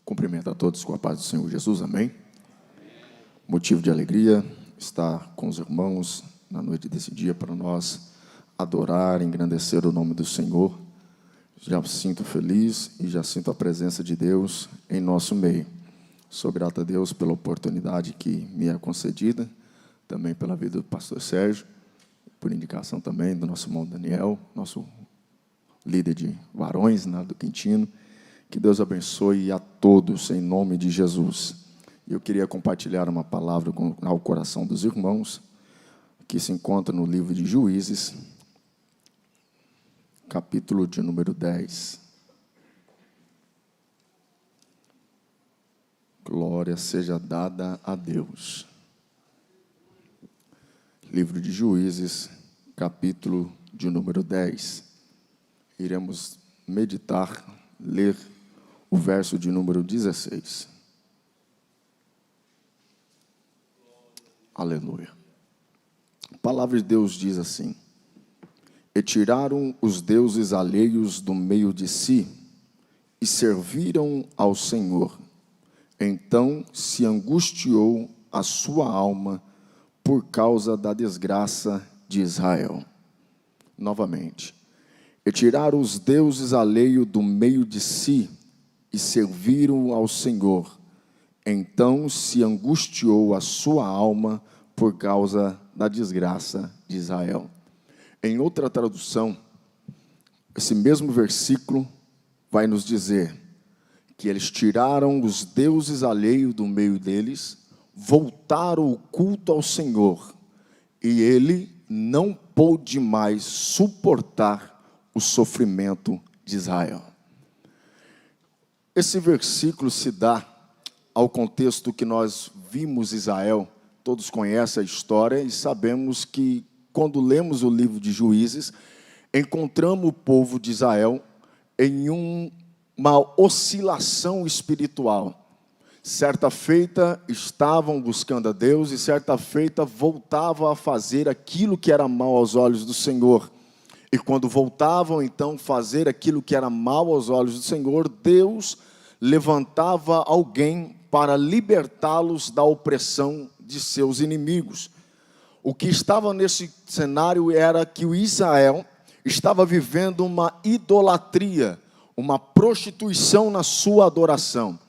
Cumprimento a todos com a paz do Senhor Jesus, amém? Motivo de alegria estar com os irmãos na noite desse dia para nós adorar, engrandecer o nome do Senhor. Já sinto feliz e já sinto a presença de Deus em nosso meio. Sou grato a Deus pela oportunidade que me é concedida, também pela vida do pastor Sérgio, por indicação também do nosso irmão Daniel, nosso líder de varões, do Quintino. Que Deus abençoe a todos, em nome de Jesus. Eu queria compartilhar uma palavra ao coração dos irmãos, que se encontra no livro de Juízes, capítulo de número 10. Glória seja dada a Deus. Livro de Juízes, capítulo de número 10. Iremos meditar, ler o verso de número 16. Aleluia. A palavra de Deus diz assim: E tiraram os deuses alheios do meio de si, e serviram ao Senhor. Então se angustiou a sua alma por causa da desgraça de Israel. Novamente. E tiraram os deuses alheios do meio de si, e serviram ao Senhor. Então se angustiou a sua alma por causa da desgraça de Israel. Em outra tradução, esse mesmo versículo vai nos dizer que eles tiraram os deuses alheios do meio deles, voltaram o culto ao Senhor, e ele não pôde mais suportar o sofrimento de Israel. Esse versículo se dá ao contexto que nós vimos Israel. Todos conhecem a história e sabemos que, quando lemos o livro de Juízes, encontramos o povo de Israel em uma oscilação espiritual. Certa feita estavam buscando a Deus e certa feita voltavam a fazer aquilo que era mal aos olhos do Senhor. E quando voltavam então a fazer aquilo que era mal aos olhos do Senhor, Deus levantava alguém para libertá-los da opressão de seus inimigos. O que estava nesse cenário era que o Israel estava vivendo uma idolatria, uma prostituição na sua adoração.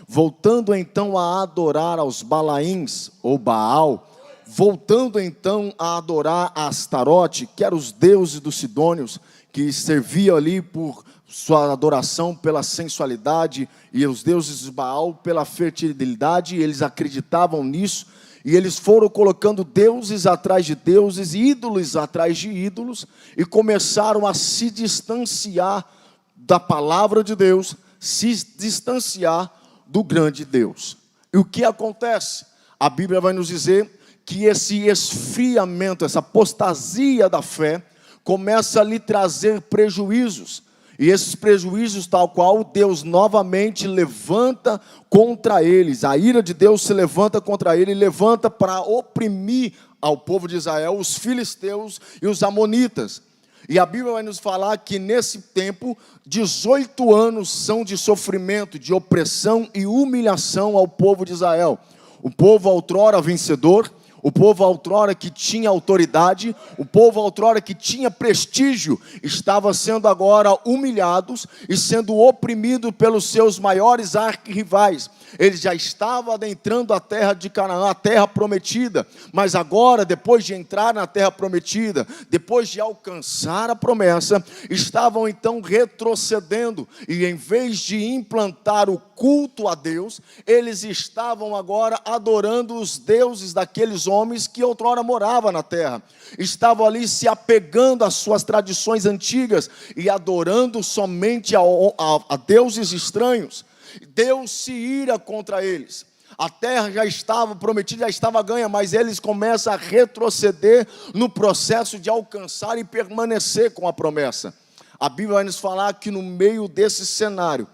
Voltando então a adorar aos Balaíns, ou Baal, voltando então a adorar a Astarote, que eram os deuses dos Sidônios, que serviam ali por sua adoração pela sensualidade, e os deuses de Baal pela fertilidade, e eles acreditavam nisso, e eles foram colocando deuses atrás de deuses, ídolos atrás de ídolos, e começaram a se distanciar da palavra de Deus, se distanciar do grande Deus. E o que acontece? A Bíblia vai nos dizer que esse esfriamento, essa apostasia da fé, começa a lhe trazer prejuízos. E esses prejuízos, tal qual Deus novamente levanta contra eles. A ira de Deus se levanta contra ele, levanta para oprimir ao povo de Israel, os filisteus e os amonitas. E a Bíblia vai nos falar que nesse tempo, 18 anos são de sofrimento, de opressão e humilhação ao povo de Israel. O povo outrora vencedor, o povo outrora que tinha autoridade, o povo outrora que tinha prestígio, estava sendo agora humilhados e sendo oprimido pelos seus maiores arquirrivais. Eles já estavam adentrando a terra de Canaã, a terra prometida, mas agora, depois de entrar na terra prometida, depois de alcançar a promessa, estavam então retrocedendo, e em vez de implantar o culto a Deus, eles estavam agora adorando os deuses daqueles homens que outrora moravam na terra. Estavam ali se apegando às suas tradições antigas e adorando somente a deuses estranhos. Deus se ira contra eles. A terra já estava prometida, já estava ganha, mas eles começam a retroceder no processo de alcançar e permanecer com a promessa. A Bíblia vai nos falar que no meio desse cenário,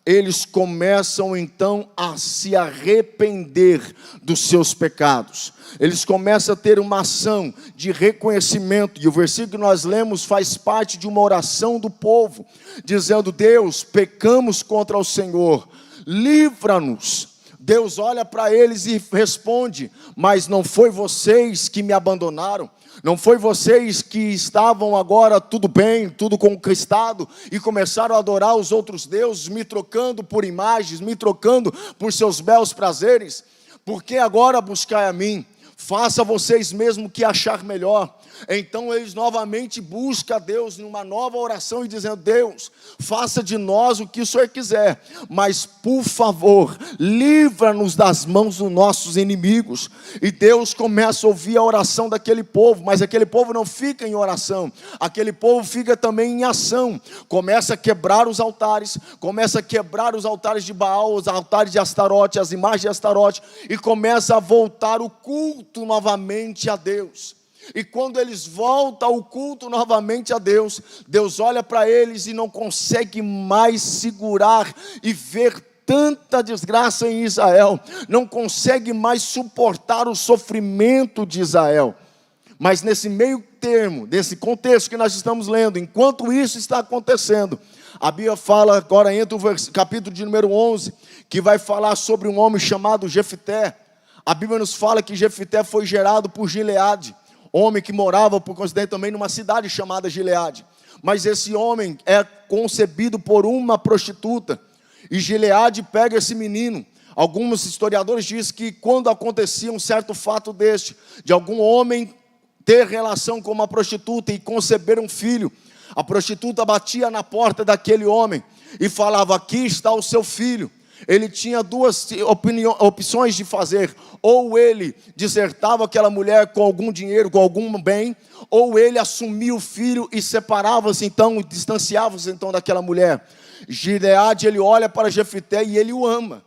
eles começam então a se arrepender dos seus pecados. Eles começam a ter uma ação de reconhecimento, e o versículo que nós lemos faz parte de uma oração do povo, dizendo: Deus, pecamos contra o Senhor, livra-nos. Deus olha para eles e responde: mas não foi vocês que me abandonaram, não foi vocês que estavam agora tudo bem, tudo conquistado, e começaram a adorar os outros deuses, me trocando por imagens, me trocando por seus belos prazeres. Por que agora buscai a mim? Faça vocês mesmo o que achar melhor. Então eles novamente buscam a Deus numa nova oração e dizendo: Deus, faça de nós o que o Senhor quiser, mas por favor, livra-nos das mãos dos nossos inimigos. E Deus começa a ouvir a oração daquele povo, mas aquele povo não fica em oração, aquele povo fica também em ação, começa a quebrar os altares, de Baal, os altares de Astarote, as imagens de Astarote, e começa a voltar o culto novamente a Deus. E quando eles voltam ao culto novamente a Deus, Deus olha para eles e não consegue mais segurar e ver tanta desgraça em Israel, não consegue mais suportar o sofrimento de Israel. Mas nesse meio termo, nesse contexto que nós estamos lendo, enquanto isso está acontecendo, a Bíblia fala, agora entra o capítulo de número 11, que vai falar sobre um homem chamado Jefté. A Bíblia nos fala que Jefté foi gerado por Gileade, homem que morava, por coincidência, também numa cidade chamada Gileade. Mas esse homem é concebido por uma prostituta, e Gileade pega esse menino. Alguns historiadores dizem que quando acontecia um certo fato deste, de algum homem ter relação com uma prostituta e conceber um filho, a prostituta batia na porta daquele homem e falava: aqui está o seu filho. Ele tinha duas opções de fazer: ou ele desertava aquela mulher com algum dinheiro, com algum bem, ou ele assumia o filho e separava-se então, distanciava-se então daquela mulher. Gileade, ele olha para Jefté e ele o ama,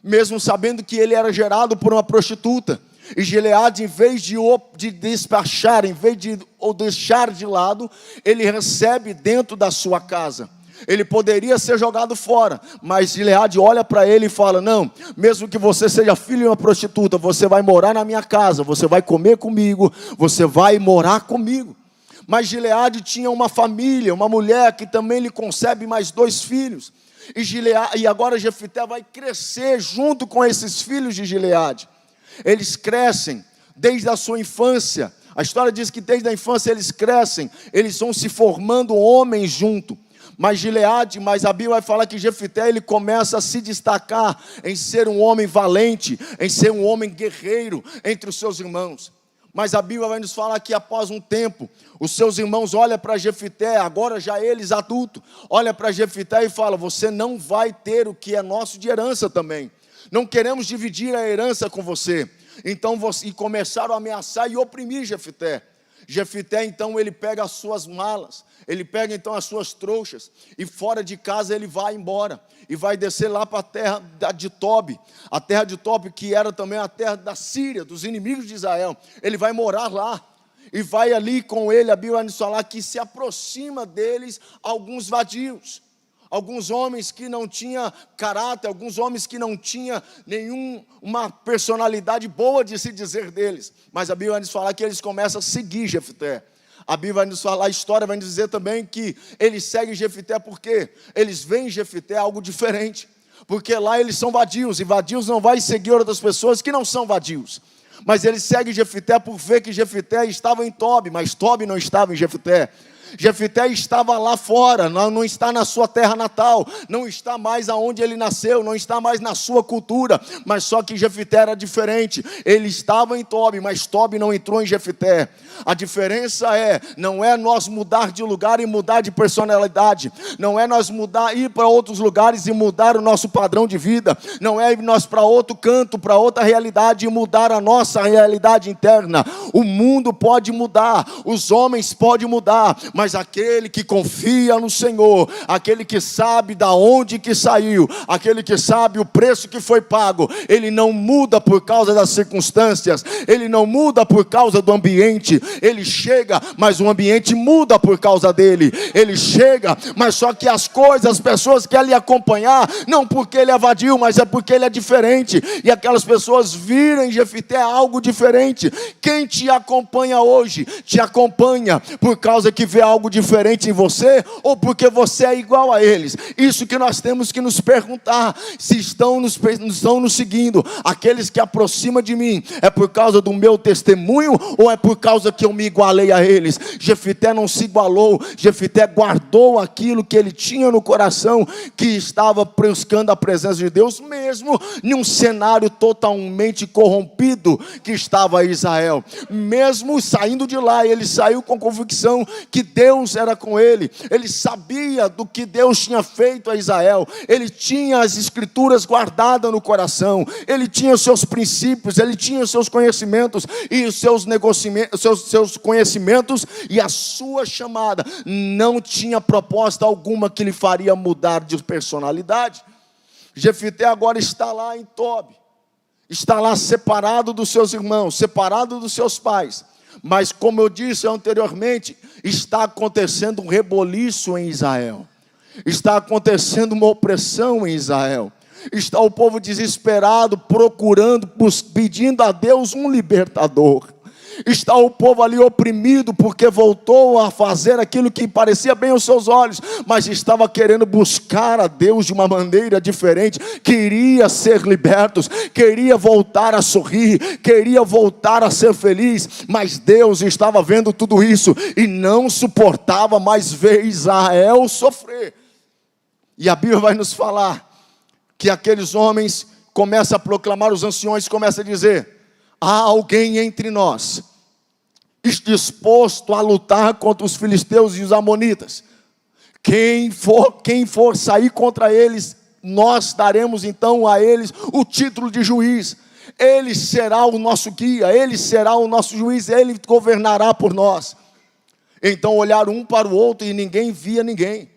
mesmo sabendo que ele era gerado por uma prostituta. E Gileade, em vez de despachar, em vez de ou deixar de lado, ele recebe dentro da sua casa. Ele poderia ser jogado fora, mas Gileade olha para ele e fala: não, mesmo que você seja filho de uma prostituta, você vai morar na minha casa, você vai comer comigo, você vai morar comigo. Mas Gileade tinha uma família, uma mulher que também lhe concebe mais 2 filhos. E agora Jefté vai crescer junto com esses filhos de Gileade. Eles crescem desde a sua infância. A história diz que desde a infância eles crescem, eles vão se formando homens junto. Mas a Bíblia vai falar que Jefté, ele começa a se destacar em ser um homem valente, em ser um homem guerreiro entre os seus irmãos. Mas a Bíblia vai nos falar que após um tempo, os seus irmãos olham para Jefté, agora já eles adultos, olham para Jefté e falam: você não vai ter o que é nosso de herança também. Não queremos dividir a herança com você. Então, e começaram a ameaçar e oprimir Jefté. Jefté, então, ele pega as suas malas, ele pega então as suas trouxas, e fora de casa ele vai embora, e vai descer lá para a terra de Tobi, a terra de Tobi, que era também a terra da Síria, dos inimigos de Israel. Ele vai morar lá, e vai ali com ele. A Bíblia vai nos falar que se aproxima deles alguns vadios, alguns homens que não tinham caráter, alguns homens que não tinham uma personalidade boa de se dizer deles. Mas a Bíblia vai nos falar que eles começam a seguir Jefté. A Bíblia vai nos falar, a história vai nos dizer também que eles seguem Jefté porque eles veem em Jefté algo diferente. Porque lá eles são vadios, e vadios não vai seguir outras pessoas que não são vadios. Mas eles seguem Jefté por ver que Jefté estava em Tobi, mas Tobi não estava em Jefté. Jefté estava lá fora, não está na sua terra natal, não está mais aonde ele nasceu, não está mais na sua cultura, mas só que Jefté era diferente. Ele estava em Tobi, mas Tobi não entrou em Jefté. A diferença não é nós mudar de lugar e mudar de personalidade, não é nós ir para outros lugares e mudar o nosso padrão de vida, não é nós para outro canto, para outra realidade e mudar a nossa realidade interna. O mundo pode mudar, os homens podem mudar, mas aquele que confia no Senhor, aquele que sabe da onde que saiu, aquele que sabe o preço que foi pago, ele não muda por causa das circunstâncias, ele não muda por causa do ambiente. Ele chega, mas o ambiente muda por causa dele. Ele chega, mas só que as pessoas querem lhe acompanhar, não porque ele é vadio, mas é porque ele é diferente. E aquelas pessoas viram em Jefté algo diferente. Quem te acompanha hoje, te acompanha por causa que vê algo algo diferente em você ou porque você é igual a eles? Isso que nós temos que nos perguntar. Se estão nos seguindo, aqueles que aproximam de mim, é por causa do meu testemunho ou é por causa que eu me igualei a eles? Jefité não se igualou. Jefité guardou aquilo que ele tinha no coração, que estava buscando a presença de Deus, mesmo em um cenário totalmente corrompido que estava Israel. Mesmo saindo de lá, ele saiu com convicção que Deus era com ele. Ele sabia do que Deus tinha feito a Israel. Ele tinha as escrituras guardadas no coração. Ele tinha os seus princípios, ele tinha os seus conhecimentos e os seus conhecimentos e a sua chamada. Não tinha proposta alguma que lhe faria mudar de personalidade. Jefité agora está lá em Tobi. Está lá separado dos seus irmãos, separado dos seus pais. Mas como eu disse anteriormente, está acontecendo um reboliço em Israel. Está acontecendo uma opressão em Israel. Está o povo desesperado, procurando, pedindo a Deus um libertador. Está o povo ali oprimido, porque voltou a fazer aquilo que parecia bem aos seus olhos, mas estava querendo buscar a Deus de uma maneira diferente. Queria ser libertos, queria voltar a sorrir, queria voltar a ser feliz, mas Deus estava vendo tudo isso e não suportava mais ver Israel sofrer. E a Bíblia vai nos falar que aqueles homens começam a proclamar, os anciões começam a dizer: há alguém entre nós disposto a lutar contra os filisteus e os amonitas. Quem for sair contra eles, nós daremos então a eles o título de juiz. Ele será o nosso guia, ele será o nosso juiz, ele governará por nós. Então olharam um para o outro e ninguém via ninguém.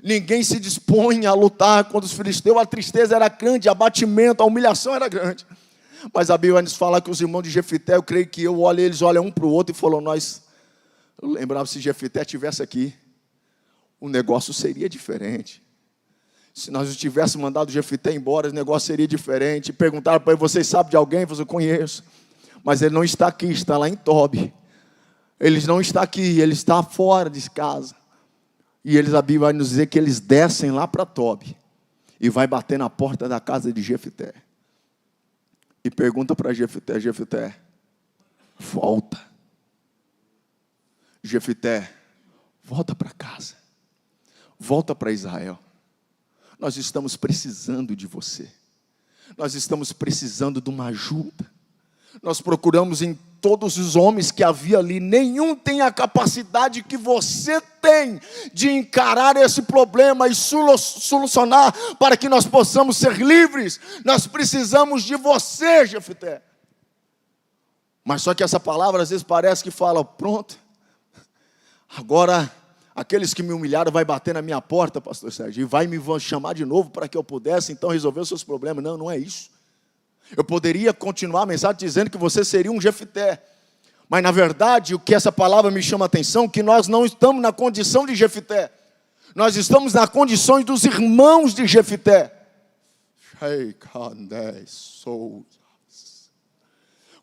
Ninguém se dispõe a lutar contra os filisteus. A tristeza era grande, o abatimento, a humilhação era grande. Mas a Bíblia nos fala que os irmãos de Jefité, eu creio que eles olham um para o outro e falam: eu lembrava, se Jefité estivesse aqui, o negócio seria diferente. Se nós tivéssemos mandado Jefité embora, o negócio seria diferente. Perguntaram para ele: vocês sabem de alguém? Eu conheço. Mas ele não está aqui, está lá em Tobi. Ele não está aqui, ele está fora de casa. E a Bíblia vai nos dizer que eles descem lá para Tobi e vai bater na porta da casa de Jefité. E pergunta para Jefité: Jefité, volta. Jefité, volta para casa. Volta para Israel. Nós estamos precisando de você. Nós estamos precisando de uma ajuda. Nós procuramos em todos os homens que havia ali, nenhum tem a capacidade que você tem de encarar esse problema e solucionar para que nós possamos ser livres. Nós precisamos de você, Jefité. Mas só que essa palavra às vezes parece que fala: pronto, agora aqueles que me humilharam vai bater na minha porta, pastor Sérgio, e vai me chamar de novo para que eu pudesse então resolver os seus problemas. Não, não é isso. Eu poderia continuar a mensagem dizendo que você seria um Jefité. Mas na verdade, o que essa palavra me chama a atenção, que nós não estamos na condição de Jefité. Nós estamos na condição dos irmãos de Jefité.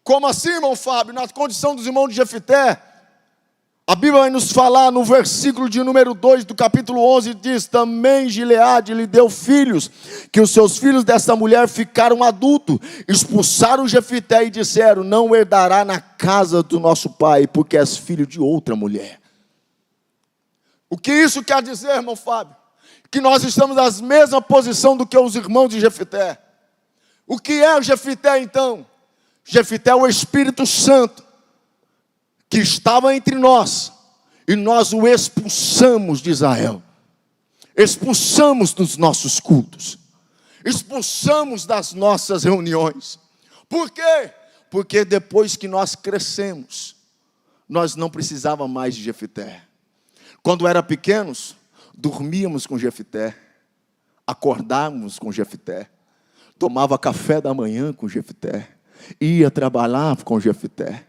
Como assim, irmão Fábio? Na condição dos irmãos de Jefité? A Bíblia vai nos falar no versículo de número 2 do capítulo 11, diz: também Gileade lhe deu filhos, que os seus filhos dessa mulher ficaram adultos, expulsaram Jefité e disseram: não herdará na casa do nosso pai, porque és filho de outra mulher. O que isso quer dizer, irmão Fábio? Que nós estamos na mesma posição do que os irmãos de Jefité. O que é o Jefité então? Jefité é o Espírito Santo que estava entre nós, e nós o expulsamos de Israel, expulsamos dos nossos cultos, expulsamos das nossas reuniões. Por quê? Porque depois que nós crescemos, nós não precisávamos mais de Jefité. Quando eram pequenos, dormíamos com Jefité, acordávamos com Jefité, tomava café da manhã com Jefité, ia trabalhar com Jefité,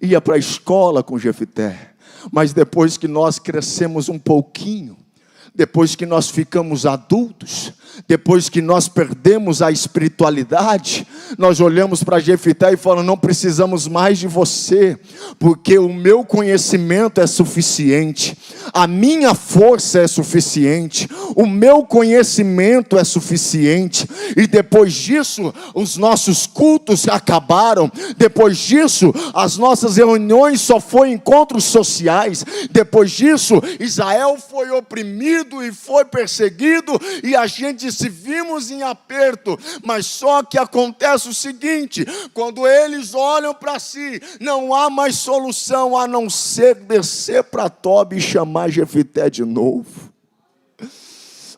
ia para a escola com Jefité. Mas depois que nós crescemos um pouquinho, Depois que nós ficamos adultos, depois que nós perdemos a espiritualidade, nós olhamos para Jefité e falamos: não precisamos mais de você, porque o meu conhecimento é suficiente, a minha força é suficiente, o meu conhecimento é suficiente. E depois disso, os nossos cultos acabaram. Depois disso, as nossas reuniões só foram encontros sociais. Depois disso, Israel foi oprimido e foi perseguido, e a gente se vimos em aperto. Mas só que acontece o seguinte: quando eles olham para si, não há mais solução a não ser descer para Tobi e chamar Jefité de novo.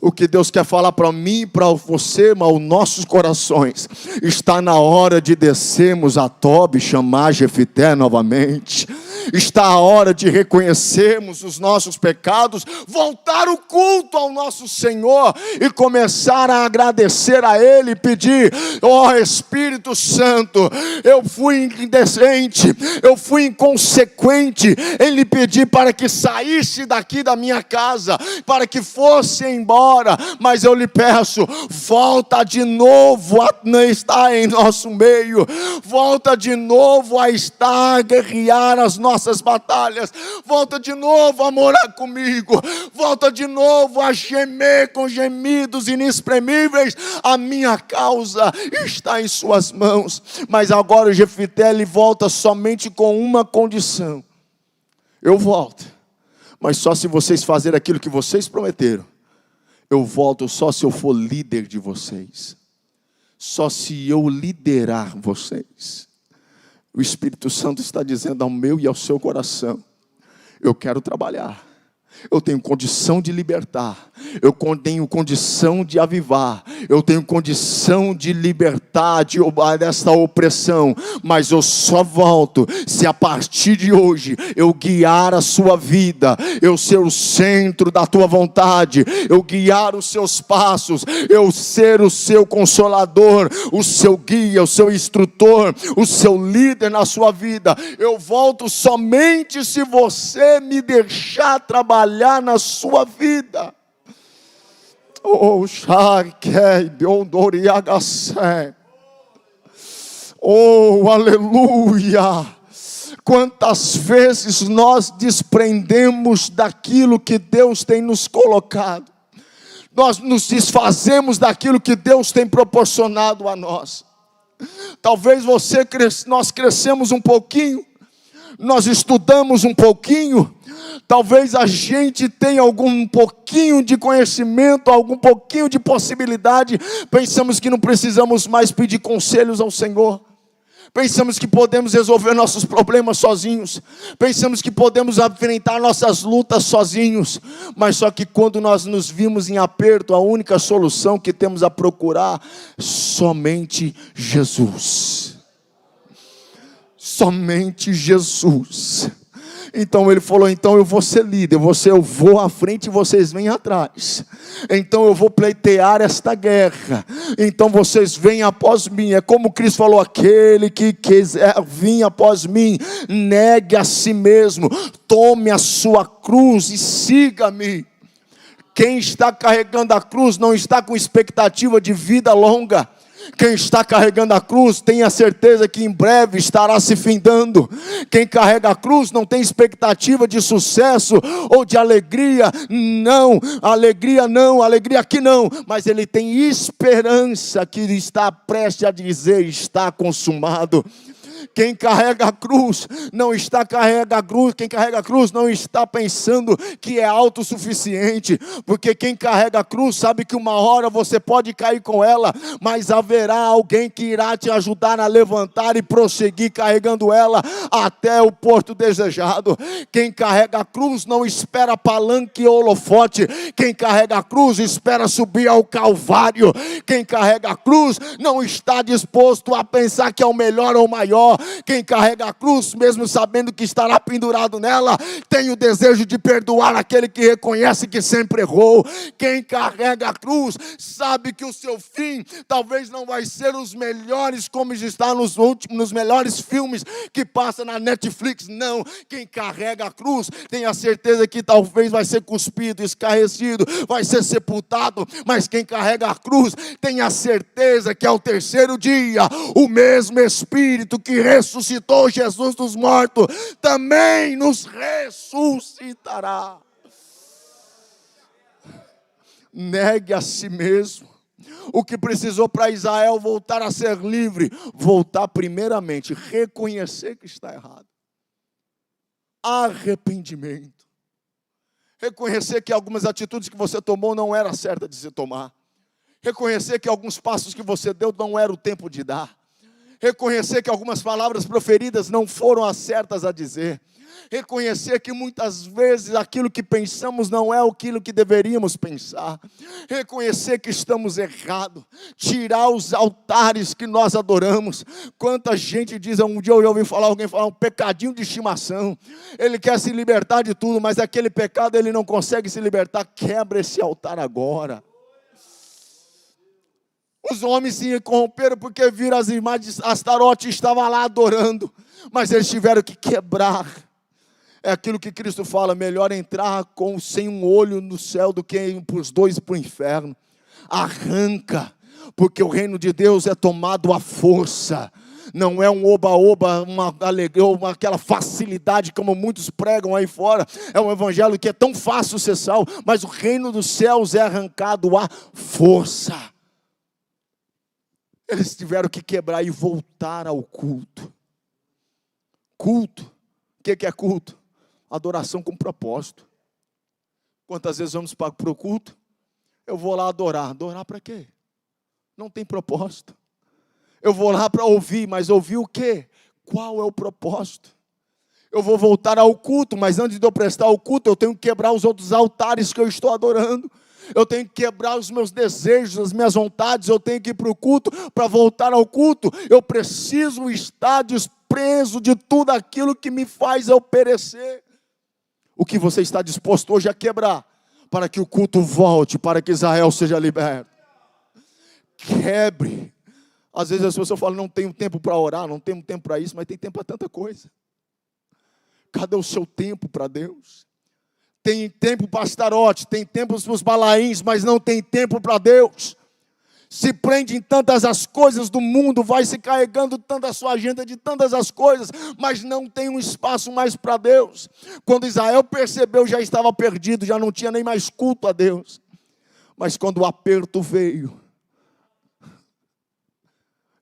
O que Deus quer falar para mim e para você, mas os nossos corações, está na hora de descermos a Tobi e chamar Jefité novamente. Está a hora de reconhecermos os nossos pecados, voltar o culto ao nosso Senhor e começar a agradecer a Ele e pedir: ó Espírito Santo, eu fui indecente, eu fui inconsequente em lhe pedir para que saísse daqui da minha casa, para que fosse embora, mas eu lhe peço, volta de novo a estar em nosso meio, volta de novo a estar, a guerrear as nossas batalhas, volta de novo a morar comigo, volta de novo a gemer com gemidos inexprimíveis. A minha causa está em suas mãos. Mas agora o Jefité, ele volta somente com uma condição: eu volto, mas só se vocês fazerem aquilo que vocês prometeram. Eu volto só se eu for líder de vocês, só se eu liderar vocês. O Espírito Santo está dizendo ao meu e ao seu coração: eu quero trabalhar, eu tenho condição de libertar, eu tenho condição de avivar, eu tenho condição de libertar dessa opressão, mas eu só volto se a partir de hoje eu guiar a sua vida, eu ser o centro da tua vontade, eu guiar os seus passos, eu ser o seu consolador, o seu guia, o seu instrutor, o seu líder na sua vida. Eu volto somente se você me deixar trabalhar na sua vida. Oh, oh, aleluia. Quantas vezes nós desprendemos daquilo que Deus tem nos colocado, nós nos desfazemos daquilo que Deus tem proporcionado a nós. Talvez nós crescemos um pouquinho, nós estudamos um pouquinho, talvez a gente tenha algum pouquinho de conhecimento, algum pouquinho de possibilidade. Pensamos que não precisamos mais pedir conselhos ao Senhor. Pensamos que podemos resolver nossos problemas sozinhos. Pensamos que podemos enfrentar nossas lutas sozinhos. Mas só que quando nós nos vimos em aperto, a única solução que temos a procurar, somente Jesus. Somente Jesus. Então ele falou: então eu vou ser líder, eu vou à frente e vocês vêm atrás. Então eu vou pleitear esta guerra, então vocês vêm após mim. É como Cristo falou: aquele que quiser vir após mim, negue a si mesmo, tome a sua cruz e siga-me. Quem está carregando a cruz não está com expectativa de vida longa. Quem está carregando a cruz tem a certeza que em breve estará se findando. Quem carrega a cruz não tem expectativa de sucesso ou de alegria. Não, alegria aqui não. Mas ele tem esperança que está prestes a dizer: está consumado. Quem carrega a cruz não está quem carrega a cruz não está pensando que é autossuficiente, porque quem carrega a cruz sabe que uma hora você pode cair com ela, mas haverá alguém que irá te ajudar a levantar e prosseguir carregando ela até o porto desejado. Quem carrega a cruz não espera palanque ou holofote. Quem carrega a cruz espera subir ao Calvário. Quem carrega a cruz não está disposto a pensar que é o melhor ou o maior. Jó. Quem carrega a cruz, mesmo sabendo que estará pendurado nela, tem o desejo de perdoar aquele que reconhece que sempre errou. Quem carrega a cruz sabe que o seu fim talvez não vai ser os melhores, como está nos melhores filmes que passa na Netflix. Não, quem carrega a cruz tem a certeza que talvez vai ser cuspido, escarrecido, vai ser sepultado, mas quem carrega a cruz tem a certeza que ao terceiro dia, o mesmo Espírito que ressuscitou Jesus dos mortos, também nos ressuscitará. Negue a si mesmo. O que precisou para Israel voltar a ser livre? Voltar primeiramente, reconhecer que está errado. Arrependimento. Reconhecer que algumas atitudes que você tomou não era certa de se tomar. Reconhecer que alguns passos que você deu não era o tempo de dar. Reconhecer que algumas palavras proferidas não foram as certas a dizer. Reconhecer que muitas vezes aquilo que pensamos não é aquilo que deveríamos pensar. Reconhecer que estamos errados. Tirar os altares que nós adoramos. Quanta gente diz, um dia eu ouvi alguém falar um pecadinho de estimação. Ele quer se libertar de tudo, mas aquele pecado ele não consegue se libertar. Quebra esse altar agora. Os homens se corromperam porque viram as imagens, Astarote estava lá adorando, mas eles tiveram que quebrar. É aquilo que Cristo fala, melhor entrar sem um olho no céu do que ir para os dois para o inferno. Arranca, porque o reino de Deus é tomado à força. Não é um oba-oba, uma alegria, aquela facilidade como muitos pregam aí fora. É um evangelho que é tão fácil ser salvo, mas o reino dos céus é arrancado à força. Eles tiveram que quebrar e voltar ao culto. Culto. O que é culto? Adoração com propósito. Quantas vezes vamos para o culto? Eu vou lá adorar. Adorar para quê? Não tem propósito. Eu vou lá para ouvir, mas ouvir o quê? Qual é o propósito? Eu vou voltar ao culto, mas antes de eu prestar o culto, eu tenho que quebrar os outros altares que eu estou adorando. Eu tenho que quebrar os meus desejos, as minhas vontades. Eu tenho que ir para o culto. Para voltar ao culto, eu preciso estar desprezo de tudo aquilo que me faz eu perecer. O que você está disposto hoje a quebrar, para que o culto volte, para que Israel seja liberto? Quebre. Às vezes as pessoas falam, não tenho tempo para orar, não tenho tempo para isso, mas tem tempo para tanta coisa. Cadê o seu tempo para Deus? Tem tempo para Astarote, tem tempo para os Balaíns, mas não tem tempo para Deus. Se prende em tantas as coisas do mundo, vai se carregando tanta a sua agenda de tantas as coisas, mas não tem um espaço mais para Deus. Quando Israel percebeu, já estava perdido, já não tinha nem mais culto a Deus. Mas quando o aperto veio,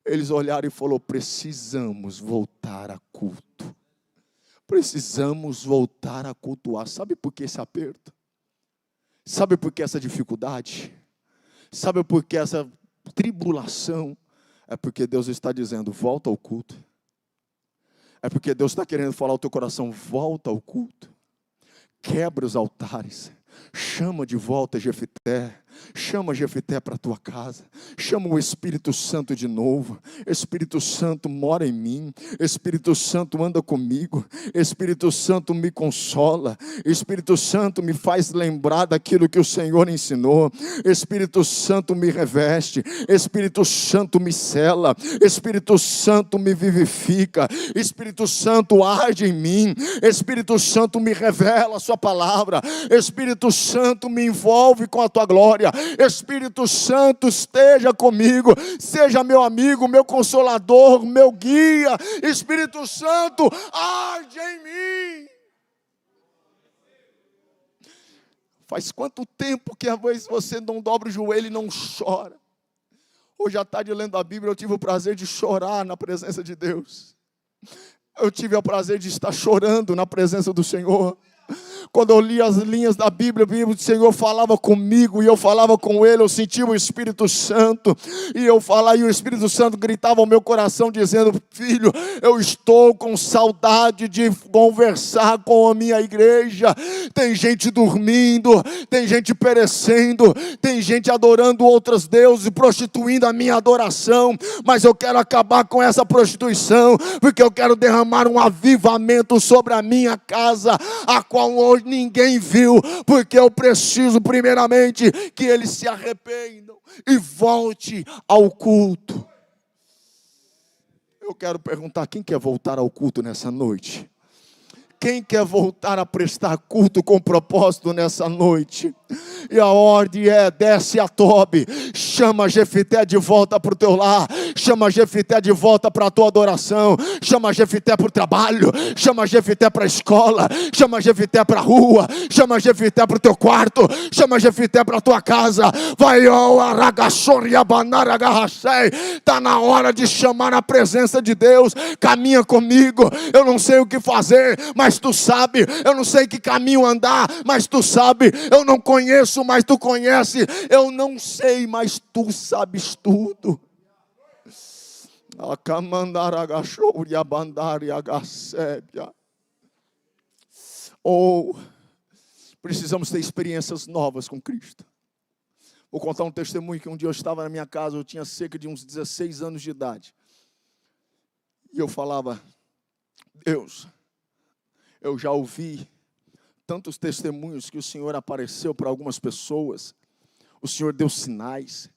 eles olharam e falaram, precisamos voltar a culto. Precisamos voltar a cultuar. Sabe por que esse aperto? Sabe por que essa dificuldade? Sabe por que essa tribulação? É porque Deus está dizendo, volta ao culto. É porque Deus está querendo falar ao teu coração, volta ao culto. Quebra os altares. Chama de volta Jefité. Chama Jefité para a tua casa. Chama o Espírito Santo de novo. Espírito Santo mora em mim. Espírito Santo anda comigo. Espírito Santo me consola. Espírito Santo me faz lembrar daquilo que o Senhor ensinou. Espírito Santo me reveste. Espírito Santo me sela. Espírito Santo me vivifica. Espírito Santo age em mim. Espírito Santo me revela a sua palavra. Espírito Santo me envolve com a tua glória. Espírito Santo esteja comigo, seja meu amigo, meu consolador, meu guia. Espírito Santo, arde em mim. Faz quanto tempo que às vezes você não dobra o joelho e não chora? Hoje à tarde, lendo a Bíblia, eu tive o prazer de chorar na presença de Deus. Eu tive o prazer de estar chorando na presença do Senhor. Quando eu li as linhas da Bíblia, o Senhor falava comigo e eu falava com Ele, eu sentia o Espírito Santo, e eu falava, e o Espírito Santo gritava ao meu coração, dizendo: filho, eu estou com saudade de conversar com a minha igreja. Tem gente dormindo, tem gente perecendo, tem gente adorando outros deuses, prostituindo a minha adoração, mas eu quero acabar com essa prostituição, porque eu quero derramar um avivamento sobre a minha casa, a qual hoje ninguém viu, porque eu preciso primeiramente que eles se arrependam e volte ao culto. Eu quero perguntar: quem quer voltar ao culto nessa noite? Quem quer voltar a prestar culto com propósito nessa noite? E a ordem é: desce a Tobi, chama Jefité de volta para o teu lar, chama Jefité de volta para a tua adoração, chama Jefité para o trabalho, chama Jefité para a escola, chama Jefité para a rua, chama Jefité para o teu quarto, chama Jefité para a tua casa. Vai, está na hora de chamar a presença de Deus. Caminha comigo, eu não sei o que fazer, mas tu sabe. Eu não sei que caminho andar, mas tu sabe. Eu não conheço, mas tu conhece. Eu não sei, mas tu sabes tudo. Ou precisamos ter experiências novas com Cristo. Vou contar um testemunho que um dia eu estava na minha casa, eu tinha cerca de uns 16 anos de idade. E eu falava: Deus, eu já ouvi tantos testemunhos que o Senhor apareceu para algumas pessoas, o Senhor deu sinais,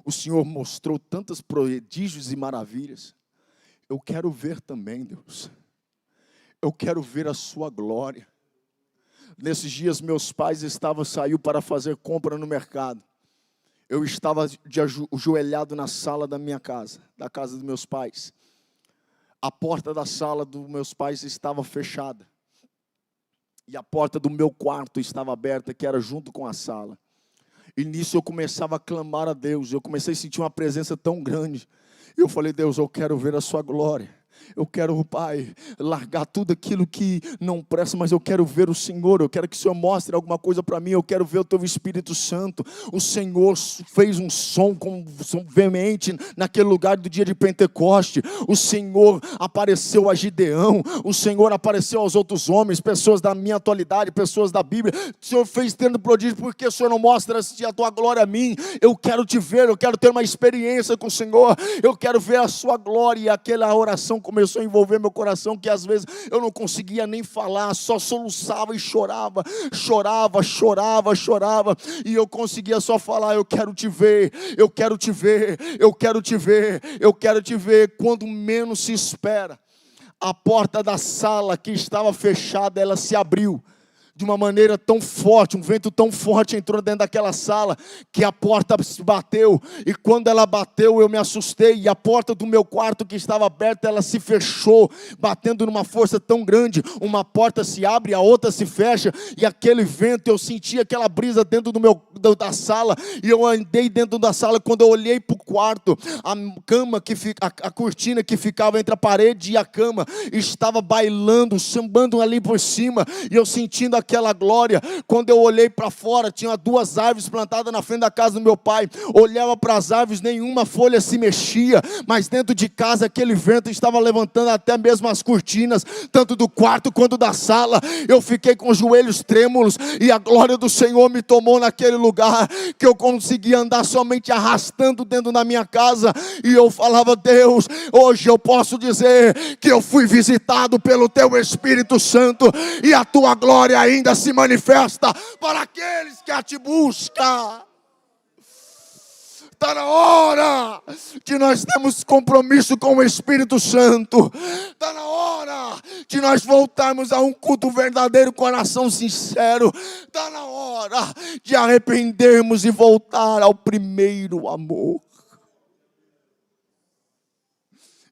o Senhor mostrou tantos prodígios e maravilhas. Eu quero ver também, Deus. Eu quero ver a sua glória. Nesses dias meus pais saíram para fazer compra no mercado. Eu estava ajoelhado na sala da minha casa, da casa dos meus pais. A porta da sala dos meus pais estava fechada. E a porta do meu quarto estava aberta, que era junto com a sala. E nisso eu começava a clamar a Deus. Eu comecei a sentir uma presença tão grande. Eu falei: Deus, eu quero ver a sua glória. Eu quero, Pai, largar tudo aquilo que não presta, mas eu quero ver o Senhor. Eu quero que o Senhor mostre alguma coisa para mim. Eu quero ver o Teu Espírito Santo. O Senhor fez um som veemente naquele lugar do dia de Pentecoste. O Senhor apareceu a Gideão. O Senhor apareceu aos outros homens, pessoas da minha atualidade, pessoas da Bíblia. O Senhor fez tendo prodígio. Por que o Senhor não mostra a Tua glória a mim? Eu quero Te ver, eu quero ter uma experiência com o Senhor. Eu quero ver a Sua glória. E aquela oração começou a envolver meu coração, que às vezes eu não conseguia nem falar, só soluçava e chorava, e eu conseguia só falar: eu quero Te ver, eu quero Te ver, eu quero Te ver, eu quero Te ver. Quando menos se espera, a porta da sala que estava fechada, ela se abriu. De uma maneira tão forte, um vento tão forte entrou dentro daquela sala, que a porta se bateu, e quando ela bateu eu me assustei, e a porta do meu quarto que estava aberta, ela se fechou, batendo numa força tão grande. Uma porta se abre, a outra se fecha, e aquele vento, eu senti aquela brisa dentro da sala, e eu andei dentro da sala. Quando eu olhei para o quarto, a cama, a cortina que ficava entre a parede e a cama, estava bailando, sambando ali por cima, e eu sentindo aquela glória. Quando eu olhei para fora, tinha 2 árvores plantadas na frente da casa do meu pai. Olhava para as árvores, nenhuma folha se mexia, mas dentro de casa aquele vento estava levantando até mesmo as cortinas, tanto do quarto quanto da sala. Eu fiquei com os joelhos trêmulos, e a glória do Senhor me tomou naquele lugar, que eu conseguia andar somente arrastando dentro da minha casa, e eu falava: Deus, hoje eu posso dizer que eu fui visitado pelo Teu Espírito Santo, e a Tua glória ainda se manifesta para aqueles que a Te buscam. Está na hora de nós termos compromisso com o Espírito Santo. Está na hora de nós voltarmos a um culto verdadeiro, coração sincero. Está na hora de arrependermos e voltar ao primeiro amor.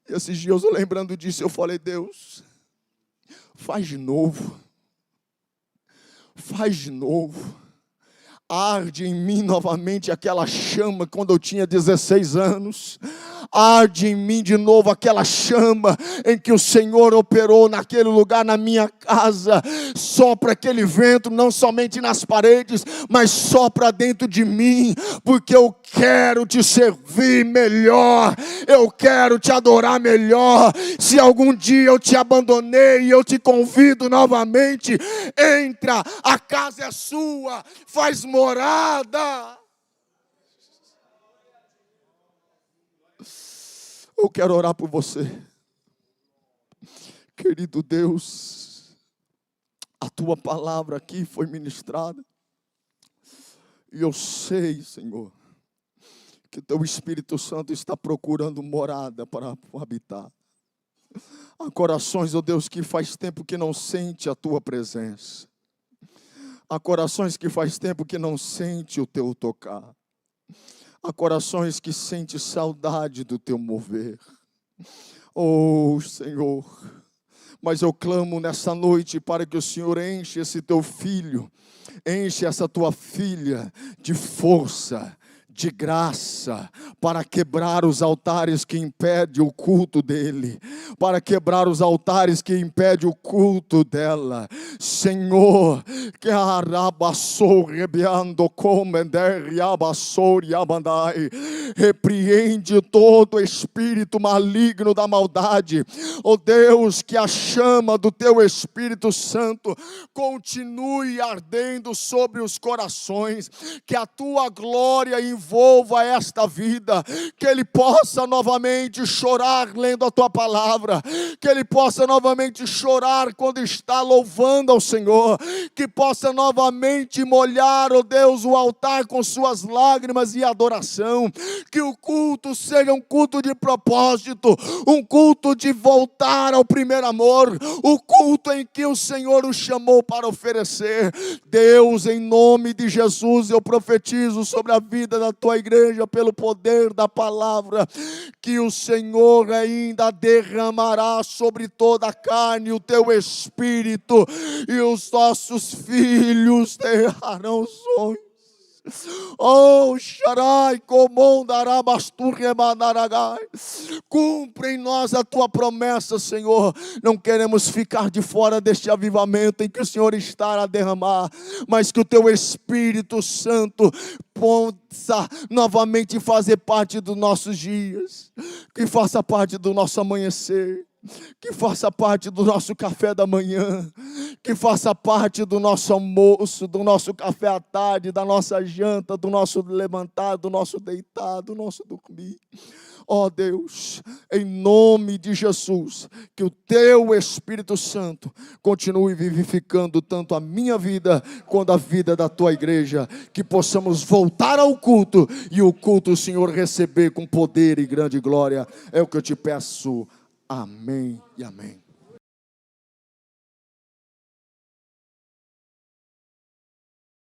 E esses dias eu lembrando disso, eu falei: Deus, faz de novo. Faz de novo. Arde em mim novamente aquela chama quando eu tinha 16 anos. Arde em mim de novo aquela chama em que o Senhor operou naquele lugar, na minha casa. Sopra aquele vento, não somente nas paredes, mas sopra dentro de mim, porque eu quero te servir melhor, eu quero te adorar melhor. Se algum dia eu te abandonei, eu te convido novamente, entra, a casa é sua, faz morada. Eu quero orar por você. Querido Deus, a tua palavra aqui foi ministrada, e eu sei, Senhor, que teu Espírito Santo está procurando morada para habitar. Há corações, ó Deus, que faz tempo que não sente a tua presença. Há corações que faz tempo que não sente o teu tocar. Há corações que sente saudade do teu mover. Oh, Senhor, mas eu clamo nessa noite para que o Senhor enche esse teu filho, enche essa tua filha de força, de graça, para quebrar os altares que impedem o culto dele, para quebrar os altares que impedem o culto dela. Senhor, que arabassou rebeando comender abassou abandai, repreende todo espírito maligno da maldade. Oh Deus, que a chama do teu Espírito Santo continue ardendo sobre os corações, que a tua glória envolva esta vida, que ele possa novamente chorar lendo a tua palavra, que ele possa novamente chorar quando está louvando ao Senhor, que possa novamente molhar, ó Deus, o altar com suas lágrimas e adoração, que o culto seja um culto de propósito, um culto de voltar ao primeiro amor, o culto em que o Senhor o chamou para oferecer. Deus, em nome de Jesus, eu profetizo sobre a vida da tua igreja, pelo poder da palavra, que o Senhor ainda derramará sobre toda a carne o teu Espírito, e os nossos filhos terão sonhos. Oh, Sharai, cumpre em nós a tua promessa, Senhor. Não queremos ficar de fora deste avivamento em que o Senhor está a derramar, mas que o teu Espírito Santo possa novamente fazer parte dos nossos dias, que faça parte do nosso amanhecer, que faça parte do nosso café da manhã, que faça parte do nosso almoço, do nosso café à tarde, da nossa janta, do nosso levantar, do nosso deitar, do nosso dormir. Ó Deus, em nome de Jesus, que o teu Espírito Santo continue vivificando tanto a minha vida quanto a vida da tua igreja, que possamos voltar ao culto e o culto o Senhor receber com poder e grande glória. É o que eu te peço. Amém e amém.